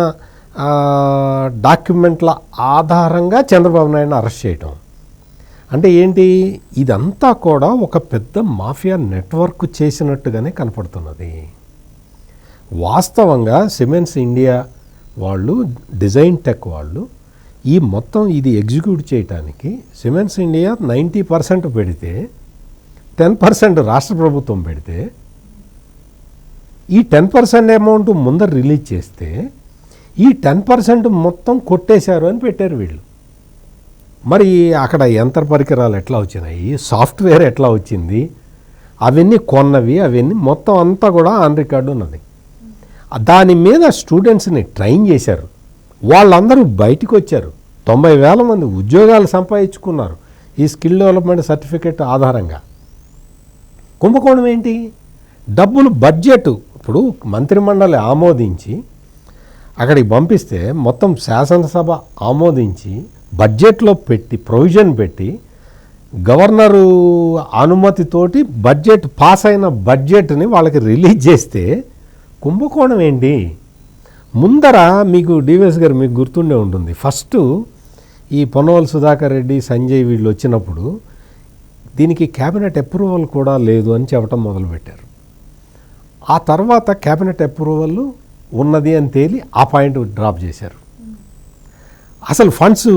డాక్యుమెంట్ల ఆధారంగా చంద్రబాబు నాయుడుని అరెస్ట్ చేయటం. అంటే ఏంటి? ఇదంతా కూడా ఒక పెద్ద మాఫియా నెట్వర్క్ చేసినట్టుగానే కనపడుతున్నది. వాస్తవంగా సిమెన్స్ ఇండియా వాళ్ళు, డిజైన్ టెక్ వాళ్ళు ఈ మొత్తం ఇది ఎగ్జిక్యూట్ చేయడానికి సిమెన్స్ ఇండియా 90% పెడితే 10% రాష్ట్ర ప్రభుత్వం పెడితే ఈ 10% అమౌంట్ ముందర రిలీజ్ చేస్తే ఈ 10% మొత్తం కొట్టేశారు అని పెట్టారు వీళ్ళు. మరి అక్కడ యంత్ర పరికరాలు ఎట్లా వచ్చినాయి, సాఫ్ట్వేర్ ఎట్లా వచ్చింది, అవన్నీ కొన్నవి, అవన్నీ మొత్తం అంతా కూడా ఆన్ రికార్డు ఉన్నది. దాని మీద స్టూడెంట్స్ని ట్రైన్ చేశారు. వాళ్ళందరూ బయటికి వచ్చారు. 90,000 మంది ఉద్యోగాలు సంపాదించుకున్నారు ఈ స్కిల్ డెవలప్మెంట్ సర్టిఫికేట్ ఆధారంగా. కుంభకోణం ఏంటి? డబ్బులు బడ్జెట్ ఇప్పుడు మంత్రిమండలి ఆమోదించి అక్కడికి పంపిస్తే మొత్తం శాసనసభ ఆమోదించి బడ్జెట్లో పెట్టి ప్రొవిజన్ పెట్టి గవర్నరు అనుమతితోటి బడ్జెట్ పాస్ అయిన బడ్జెట్ని వాళ్ళకి రిలీజ్ చేస్తే కుంభకోణం ఏంటి? ముందర మీకు డివిఎస్ గారు మీకు గుర్తుండే ఉంటుంది, ఫస్ట్ ఈ పొన్నవల్ సుధాకర్ రెడ్డి, సంజయ్ వీళ్ళు వచ్చినప్పుడు దీనికి క్యాబినెట్ అప్రూవల్ కూడా లేదు అని చెప్పడం మొదలుపెట్టారు. ఆ తర్వాత క్యాబినెట్ అప్రూవల్ ఉన్నది అని తేలి ఆ పాయింట్ డ్రాప్ చేశారు. అసలు ఫండ్స్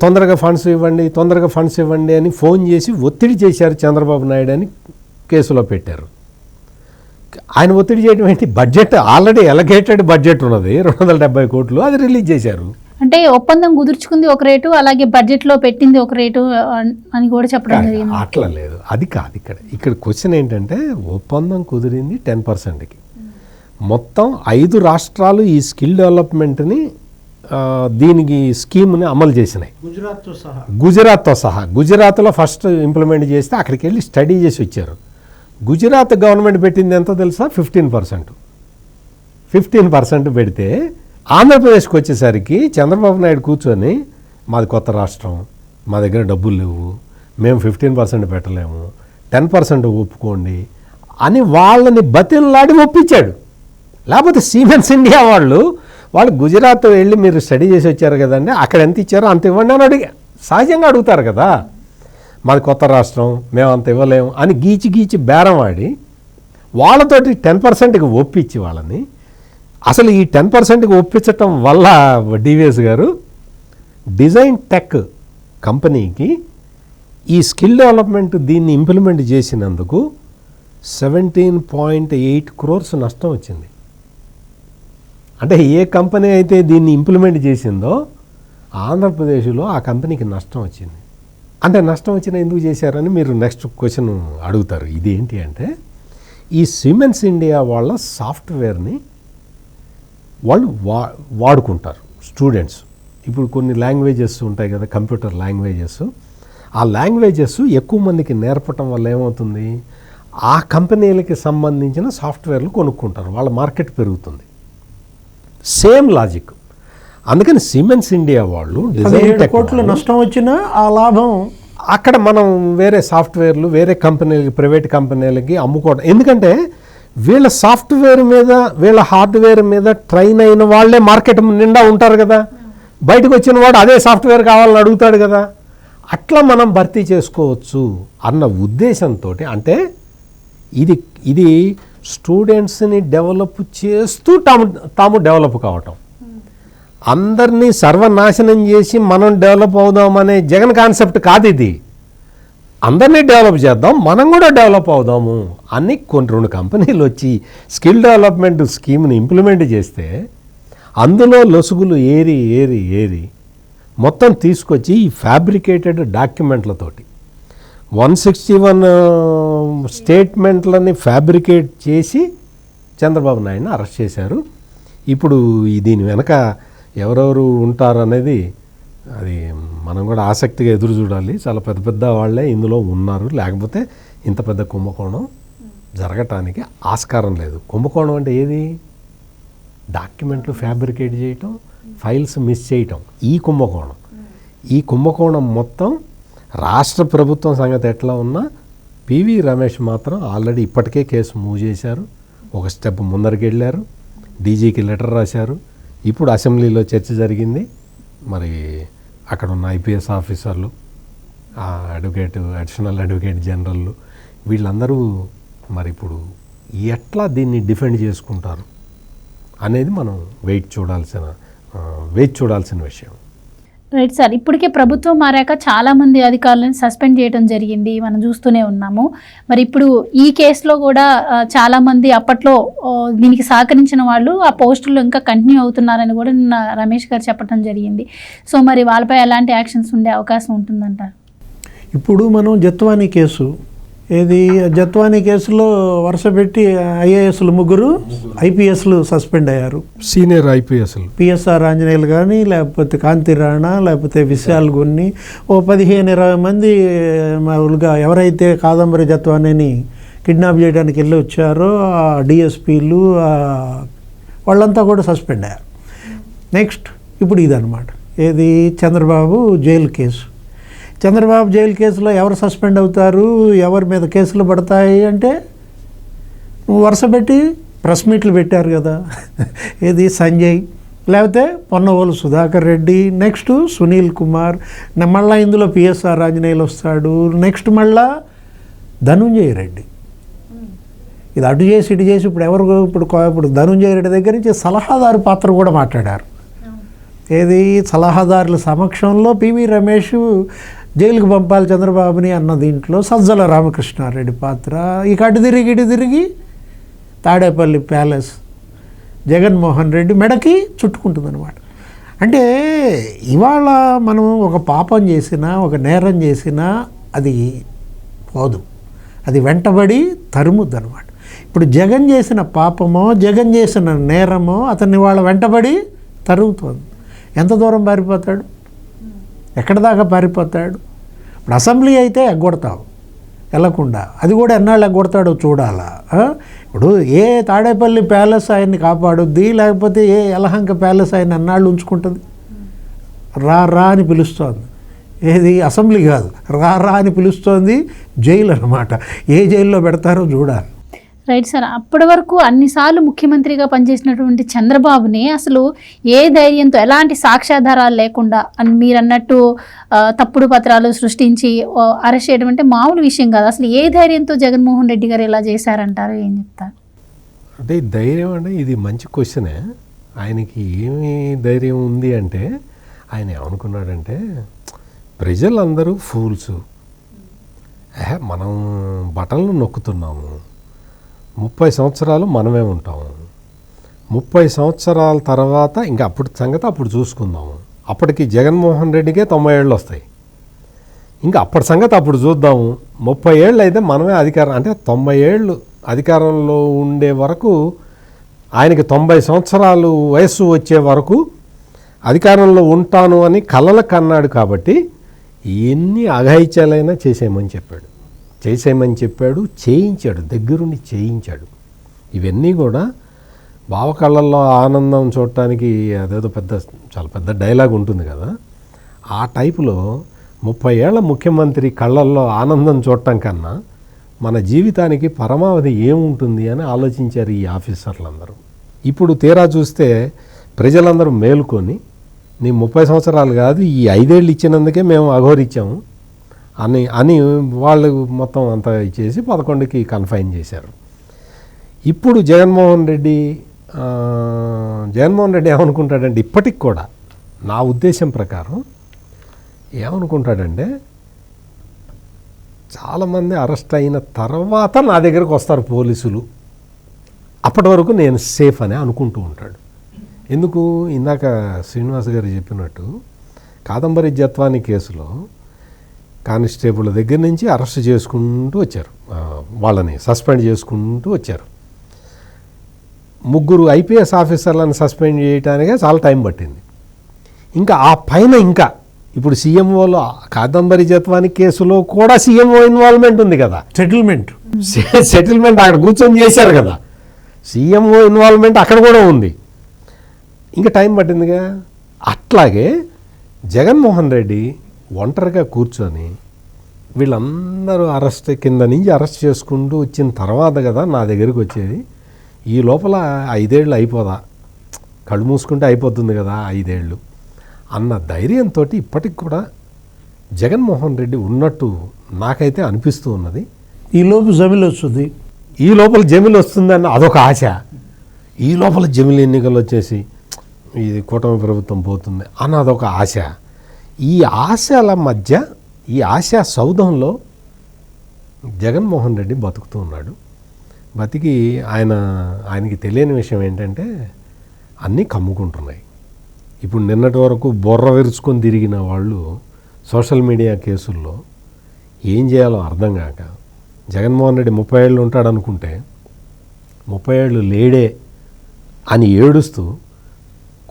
తొందరగా ఫండ్స్ ఇవ్వండి అని ఫోన్ చేసి ఒత్తిడి చేశారు చంద్రబాబు నాయుడు అని కేసులో పెట్టారు. ఆయన ఒత్తిడి చేయడం ఏంటి? బడ్జెట్ ఆల్రెడీ ఎలకేటెడ్ బడ్జెట్ ఉన్నది 270 కోట్లు, అది రిలీజ్ చేశారు. అంటే ఒప్పందం కుదుర్చుకుంది ఒక రేటు, అలాగే బడ్జెట్లో పెట్టింది ఒక రేటు అని కూడా చెప్పడం జరిగింది. అట్లా లేదు, అది కాదు. ఇక్కడ క్వశ్చన్ ఏంటంటే ఒప్పందం కుదిరింది 10%కి. మొత్తం 5 రాష్ట్రాలు ఈ స్కిల్ డెవలప్మెంట్ని దీనికి స్కీమ్ని అమలు చేసినాయి, గుజరాత్తో సహా. గుజరాత్లో ఫస్ట్ ఇంప్లిమెంట్ చేస్తే అక్కడికి వెళ్ళి స్టడీ చేసి వచ్చారు. గుజరాత్ గవర్నమెంట్ పెట్టింది ఎంతో తెలుసా? 15% పెడితే ఆంధ్రప్రదేశ్కి వచ్చేసరికి చంద్రబాబు నాయుడు కూర్చొని మాది కొత్త రాష్ట్రం, మా దగ్గర డబ్బులు లేవు, మేము 15% పెట్టలేము, 10% ఒప్పుకోండి అని వాళ్ళని బతిలాడి ఒప్పించాడు. లేకపోతే సిమెంట్స్ ఇండియా వాళ్ళు గుజరాత్ వెళ్ళి మీరు స్టడీ చేసి వచ్చారు కదండి, అక్కడ ఎంత ఇచ్చారో అంత ఇవ్వండి అని సహజంగా అడుగుతారు కదా. మాది కొత్త రాష్ట్రం, మేము అంత ఇవ్వలేము అని గీచి బేరం ఆడి వాళ్ళతోటి 10%కి ఒప్పించి వాళ్ళని, అసలు ఈ 10%కి ఒప్పించటం వల్ల డివిఎస్ గారు డిజైన్ టెక్ కంపెనీకి ఈ స్కిల్ డెవలప్మెంట్ దీన్ని ఇంప్లిమెంట్ చేసినందుకు 17.8 crores నష్టం వచ్చింది. అంటే ఏ కంపెనీ అయితే దీన్ని ఇంప్లిమెంట్ చేసిందో ఆంధ్రప్రదేశ్లో ఆ కంపెనీకి నష్టం వచ్చింది. అంటే నష్టం వచ్చినా ఎందుకు చేశారని మీరు నెక్స్ట్ క్వశ్చన్ అడుగుతారు. ఇదేంటి అంటే ఈ సిమెంట్స్ ఇండియా వాళ్ళ సాఫ్ట్వేర్ని వాళ్ళు వాడుకుంటారు స్టూడెంట్స్. ఇప్పుడు కొన్ని లాంగ్వేజెస్ ఉంటాయి కదా, కంప్యూటర్ లాంగ్వేజెస్. ఆ లాంగ్వేజెస్ ఎక్కువ మందికి నేర్పటం వల్ల ఏమవుతుంది, ఆ కంపెనీలకి సంబంధించిన సాఫ్ట్వేర్లు కొనుక్కుంటారు, వాళ్ళ మార్కెట్ పెరుగుతుంది. Same logic. అందుకని సిమెంట్స్ ఇండియా వాళ్ళు డిజైన్ కోట్ల నష్టం వచ్చినా ఆ లాభం అక్కడ మనం వేరే సాఫ్ట్వేర్లు వేరే కంపెనీలకి, ప్రైవేట్ కంపెనీలకి అమ్ముకోవడం. ఎందుకంటే వీళ్ళ సాఫ్ట్వేర్ మీద వీళ్ళ హార్డ్వేర్ మీద ట్రైన్ అయిన వాళ్ళే మార్కెట్ నిండా ఉంటారు కదా. బయటకు వచ్చిన వాడు అదే సాఫ్ట్వేర్ కావాలని అడుగుతాడు కదా. అట్లా మనం భర్తీ చేసుకోవచ్చు అన్న ఉద్దేశంతో, అంటే ఇది స్టూడెంట్స్ని డెవలప్ చేస్తూ తాము డెవలప్ కావటం, అందరినీ సర్వనాశనం చేసి మనం డెవలప్ అవుదామనే జగన్ కాన్సెప్ట్ కాదు ఇది. అందరినీ డెవలప్ చేద్దాం, మనం కూడా డెవలప్ అవుదాము అని 2 కంపెనీలు వచ్చి స్కిల్ డెవలప్మెంట్ స్కీమ్ని ఇంప్లిమెంట్ చేస్తే అందులో లొసుగులు ఏరి మొత్తం తీసుకొచ్చి ఈ ఫ్యాబ్రికేటెడ్ డాక్యుమెంట్లతోటి 161 స్టేట్మెంట్లని ఫ్యాబ్రికేట్ చేసి చంద్రబాబు నాయుడుని అరెస్ట్ చేశారు. ఇప్పుడు దీని వెనక ఎవరెవరు ఉంటారు అనేది అది మనం కూడా ఆసక్తిగా ఎదురు చూడాలి. చాలా పెద్ద వాళ్ళే ఇందులో ఉన్నారు, లేకపోతే ఇంత పెద్ద కుంభకోణం జరగటానికి ఆస్కారం లేదు. కుంభకోణం అంటే ఏది? డాక్యుమెంట్లు ఫ్యాబ్రికేట్ చేయటం, ఫైల్స్ మిస్ చేయటం, ఈ కుంభకోణం. ఈ కుంభకోణం మొత్తం రాష్ట్ర ప్రభుత్వం సంగతి ఎట్లా ఉన్నా పివి రమేష్ మాత్రం ఆల్రెడీ ఇప్పటికే కేసు మూవ్ చేశారు, ఒక స్టెప్ ముందరికి వెళ్ళారు, డీజీకి లెటర్ రాశారు. ఇప్పుడు అసెంబ్లీలో చర్చ జరిగింది. మరి అక్కడ ఉన్న ఐపీఎస్ ఆఫీసర్లు, అడిషనల్ అడ్వకేట్ జనరల్ వీళ్ళందరూ మరి ఇప్పుడు ఎట్లా దీన్ని డిఫెండ్ చేసుకుంటారు అనేది మనం వేచి చూడాల్సిన విషయం. రైట్ సార్, ఇప్పటికే ప్రభుత్వం మారాక చాలా మంది అధికారులను సస్పెండ్ చేయడం జరిగింది, మనం చూస్తూనే ఉన్నాము. మరి ఇప్పుడు ఈ కేసులో కూడా చాలా మంది అప్పట్లో దీనికి సహకరించిన వాళ్ళు ఆ పోస్టుల్లో ఇంకా కంటిన్యూ అవుతున్నారని కూడా నిన్న రమేష్ గారు చెప్పడం జరిగింది. సో మరి వాళ్ళపై ఎలాంటి యాక్షన్స్ ఉండే అవకాశం ఉంటుందంటారు? ఇప్పుడు మనం జత్వానీ కేసు, జత్వానీ కేసులో వరుస పెట్టి ఐఏఎస్లు 3 ఐపీఎస్లు సస్పెండ్ అయ్యారు. సీనియర్ ఐపీఎస్లు పిఎస్ఆర్ ఆంజనేయులు కానీ, లేకపోతే కాంతి రాణా, లేకపోతే విశాల్ గున్ని, ఓ 15-20 మంది మామూలుగా ఎవరైతే కాదంబరి జత్వానీని కిడ్నాప్ చేయడానికి వెళ్ళి వచ్చారో ఆ డిఎస్పీలు వాళ్ళంతా కూడా సస్పెండ్ అయ్యారు. నెక్స్ట్ ఇప్పుడు ఇదన్నమాట, Chandrababu jail case. Chandrababu jail కేసులో ఎవరు సస్పెండ్ అవుతారు, ఎవరి మీద కేసులు పడతాయి అంటే వరుస పెట్టి ప్రెస్ మీట్లు పెట్టారు కదా. సంజయ్, లేకపోతే పొన్నవోలు సుధాకర్ రెడ్డి, నెక్స్ట్ సునీల్ కుమార్, మళ్ళీ ఇందులో పిఎస్ఆర్ ఆంజనేయులు వస్తాడు, నెక్స్ట్ మళ్ళా ధనుంజయ రెడ్డి. ఇది అటు చేసి ఇటు చేసి ఇప్పుడు ధనుంజయ రెడ్డి దగ్గర నుంచి సలహాదారు పాత్ర కూడా మాట్లాడారు. సలహాదారుల సమక్షంలో పివి రమేష్ జైలుకు పంపాలి చంద్రబాబుని అన్న దీంట్లో సజ్జల రామకృష్ణారెడ్డి పాత్ర. ఇక అటు తిరిగి తాడేపల్లి ప్యాలెస్ జగన్మోహన్ రెడ్డి మెడకి చుట్టుకుంటుందన్నమాట. అంటే ఇవాళ మనం ఒక పాపం చేసినా, ఒక నేరం చేసినా అది పోదు, అది వెంటబడి తరుముద్దు అనమాట. ఇప్పుడు జగన్ చేసిన పాపమో, జగన్ చేసిన నేరమో అతన్ని వాళ్ళ వెంటబడి తరుగుతోంది. ఎంత దూరం పారిపోతాడు, ఎక్కడ దాకా పారిపోతాడు? ఇప్పుడు అసెంబ్లీ అయితే ఎగ్గొడతావు వెళ్ళకుండా, అది కూడా ఎన్నాళ్ళు ఎగ్గొడతాడో చూడాలా. ఇప్పుడు ఏ తాడేపల్లి ప్యాలెస్ ఆయన్ని కాపాడుద్ది, లేకపోతే ఏ యలహంక ప్యాలెస్ ఆయన ఎన్నాళ్ళు ఉంచుకుంటుంది? రా అని పిలుస్తోంది. అసెంబ్లీ కాదు, రా అని పిలుస్తోంది జైలు అన్నమాట. ఏ జైల్లో పెడతారో చూడాలి. రైట్ సార్, అప్పటి వరకు అన్నిసార్లు ముఖ్యమంత్రిగా పనిచేసినటువంటి చంద్రబాబుని అసలు ఏ ధైర్యంతో, ఎలాంటి సాక్ష్యాధారాలు లేకుండా మీరు అన్నట్టు తప్పుడు పత్రాలు సృష్టించి అరెస్ట్ చేయడం అంటే మామూలు విషయం కాదు. అసలు ఏ ధైర్యంతో జగన్మోహన్ రెడ్డి గారు ఇలా చేశారంటారు, ఏం చెప్తారు? అంటే ధైర్యం అంటే ఇది మంచి క్వశ్చనే. ఆయనకి ఏమి ధైర్యం ఉంది అంటే, ఆయన ఏమనుకున్నాడంటే ప్రజలందరూ ఫూల్స్, మనం బటన్లు నొక్కుతున్నాము, 30 సంవత్సరాలు మనమే ఉంటాము, 30 సంవత్సరాల తర్వాత ఇంకా అప్పుడు సంగతి అప్పుడు చూసుకుందాము, అప్పటికి జగన్మోహన్ రెడ్డికే 90 ఏళ్ళు వస్తాయి, ఇంకా అప్పటి సంగతి అప్పుడు చూద్దాము, 30 ఏళ్ళు అయితే మనమే అధికారం, అంటే 90 ఏళ్ళు అధికారంలో ఉండే వరకు, ఆయనకి 90 సంవత్సరాలు వయస్సు వచ్చే వరకు అధికారంలో ఉంటాను అని కలలు కన్నాడు. కాబట్టి ఎన్ని అఘాయిత్యాలైనా చేసేయమని చెప్పాడు, చేయించాడు, దగ్గరుండి చేయించాడు. ఇవన్నీ కూడా బావ కళ్ళల్లో ఆనందం చూడటానికి అదేదో చాలా పెద్ద డైలాగ్ ఉంటుంది కదా, ఆ టైపులో 30 ఏళ్ల ముఖ్యమంత్రి కళ్ళల్లో ఆనందం చూడటం కన్నా మన జీవితానికి పరమావధి ఏముంటుంది అని ఆలోచించారు ఈ ఆఫీసర్లందరూ. ఇప్పుడు తీరా చూస్తే ప్రజలందరూ మేలుకొని, నీ 30 సంవత్సరాలు కాదు, ఈ 5 ఏళ్ళు ఇచ్చినందుకే మేము అఘోరిచ్చాము అని వాళ్ళు మొత్తం అంతా ఇచ్చేసి 11కి కన్ఫైన్ చేశారు. ఇప్పుడు జగన్మోహన్ రెడ్డి ఏమనుకుంటాడంటే, ఇప్పటికి కూడా నా ఉద్దేశం ప్రకారం ఏమనుకుంటాడంటే, చాలామంది అరెస్ట్ అయిన తర్వాత నా దగ్గరకు వస్తారు పోలీసులు, అప్పటి వరకు నేను సేఫ్ అని అనుకుంటూ ఉంటాడు. ఎందుకు, ఇందాక శ్రీనివాస్ గారు చెప్పినట్టు కాదంబరి జత్వానీ కేసులో కానిస్టేబుల్ దగ్గర నుంచి అరెస్ట్ చేసుకుంటూ వచ్చారు, వాళ్ళని సస్పెండ్ చేసుకుంటూ వచ్చారు. 3 ఐపీఎస్ ఆఫీసర్లను సస్పెండ్ చేయడానికే చాలా టైం పట్టింది. ఇంకా ఆ పైన ఇంకా ఇప్పుడు సీఎంఓలో కాదంబరి జత్వానీ కేసులో కూడా సీఎంఓ ఇన్వాల్వ్మెంట్ ఉంది కదా, సెటిల్మెంట్ అక్కడ కూర్చొని చేశారు కదా, సీఎంఓ ఇన్వాల్వ్మెంట్ అక్కడ కూడా ఉంది, ఇంకా టైం పట్టిందిగా. అట్లాగే జగన్మోహన్ రెడ్డి ఒంటరిగా కూర్చొని వీళ్ళందరూ కింద నుంచి అరెస్ట్ చేసుకుంటూ వచ్చిన తర్వాత కదా నా దగ్గరికి వచ్చేది, ఈ లోపల 5 ఏళ్ళు అయిపోదా, కళ్ళు మూసుకుంటే అయిపోతుంది కదా 5 ఏళ్ళు అన్న ధైర్యంతో ఇప్పటికి కూడా జగన్మోహన్ రెడ్డి ఉన్నట్టు నాకైతే అనిపిస్తూ ఉన్నది. ఈ లోపల జమిలి వస్తుందని అదొక ఆశ, ఈ లోపల జమిలి ఎన్నికలు వచ్చేసి ఇది కూటమి ప్రభుత్వం పోతుంది అన్నదొక ఆశ, ఈ ఆశల మధ్య, ఈ ఆశా సౌధంలో జగన్మోహన్ రెడ్డి బతుకుతూ ఉన్నాడు. బతికి ఆయనకి తెలియని విషయం ఏంటంటే అన్నీ కమ్ముకుంటున్నాయి. ఇప్పుడు నిన్నటి వరకు బొర్ర విరుచుకొని తిరిగిన వాళ్ళు సోషల్ మీడియా కేసుల్లో ఏం చేయాలో అర్థం కాక, జగన్మోహన్ రెడ్డి 30 ఏళ్ళు ఉంటాడు అనుకుంటే 30 ఏళ్ళు లేడే అని ఏడుస్తూ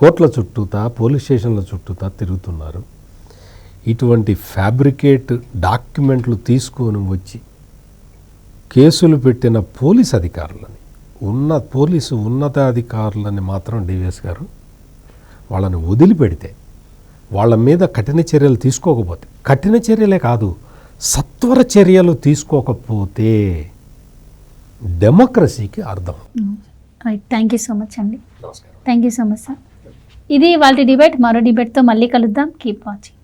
కోర్టుల చుట్టూతా, పోలీస్ స్టేషన్ల చుట్టూతా తిరుగుతున్నారు. ఇటువంటి ఫ్యాబ్రికేట్ డాక్యుమెంట్లు తీసుకొని వచ్చి కేసులు పెట్టిన పోలీస్ అధికారులని, పోలీసు ఉన్నతాధికారులని మాత్రం డివిఎస్ గారు వాళ్ళని వదిలిపెడితే, వాళ్ళ మీద కఠిన చర్యలు తీసుకోకపోతే, కఠిన చర్యలే కాదు సత్వర చర్యలు తీసుకోకపోతే డెమోక్రసీకి అర్థం. Right, thank you so much అండి. నమస్కారం. Thank you so much sir. ఇది వాళ్ళ డిబేట్. మరో డిబేట్తో మళ్ళీ కలుద్దాం. Keep watching.